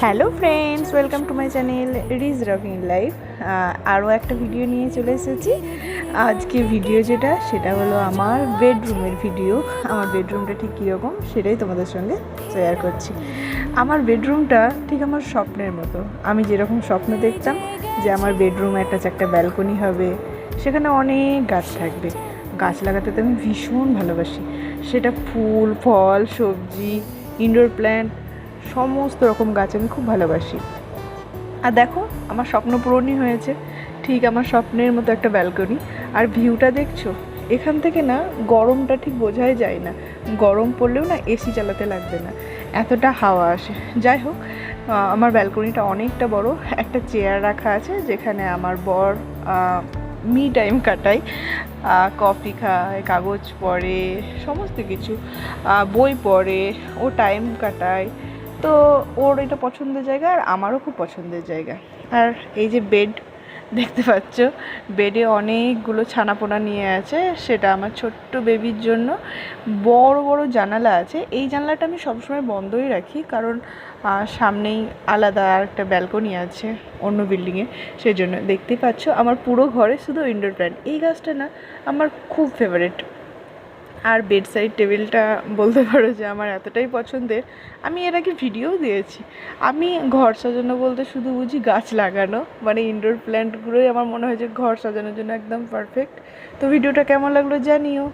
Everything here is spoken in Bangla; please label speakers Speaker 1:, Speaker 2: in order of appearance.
Speaker 1: Hello friends, welcome to my channel Riz rocking life. আরও একটা ভিডিও নিয়ে চলে এসেছি। আজকে ভিডিও সেটা হলো আমার বেডরুমের ভিডিও। আমার বেডরুমটা ঠিক কীরকম সেটাই তোমাদের সঙ্গে শেয়ার করছি। আমার বেডরুমটা ঠিক আমার স্বপ্নের মতো। আমি যেরকম স্বপ্ন দেখতাম যে আমার বেডরুমে একটা ব্যালকনি হবে, সেখানে অনেক গাছ থাকবে। গাছ লাগাতে তো আমি ভীষণ ভালোবাসি, সেটা ফুল ফল সবজি ইনডোর প্ল্যান্ট সমস্ত রকম গাছ আমি খুব ভালোবাসি। আর দেখো, আমার স্বপ্ন পূরণই হয়েছে। ঠিক আমার স্বপ্নের মতো একটা ব্যালকনি। আর ভিউটা দেখছো, এখান থেকে না গরমটা ঠিক বোঝাই যায় না। গরম পড়লেও না এসি চালাতে লাগবে না, এতটা হাওয়া আসে। যাই হোক, আমার ব্যালকনিটা অনেকটা বড়। একটা চেয়ার রাখা আছে যেখানে আমার বর মি টাইম কাটায়, কফি খায়, কাগজ পড়ে, সমস্ত কিছু বই পড়ে, ও টাইম কাটায়। তো ওর এটা পছন্দের জায়গা আর আমারও খুব পছন্দের জায়গা। আর এই যে বেড দেখতে পাচ্ছ, বেডে অনেকগুলো ছানাপোনা নিয়ে আছে, সেটা আমার ছোট্ট বেবির জন্য। বড় বড় জানালা আছে, এই জানালাটা আমি সবসময় বন্ধই রাখি, কারণ সামনেই আলাদা আর একটা ব্যালকনি আছে অন্য বিল্ডিংয়ে, সেই জন্য। দেখতেই পাচ্ছ আমার পুরো ঘরে শুধু ইনডোর প্ল্যান্ট। এই গাছটা না আমার খুব ফেভারিট। আর বেডসাইড টেবিলটা বলতে পারো যে আমার এতটাই পছন্দের, আমি এর আগে ভিডিওও দিয়েছি। আমি ঘর সাজানো বলতে শুধু বুঝি গাছ লাগানো, মানে ইনডোর প্ল্যান্টগুলোই আমার মনে হয় যে ঘর সাজানোর জন্য একদম পারফেক্ট। তো ভিডিওটা কেমন লাগলো জানিও।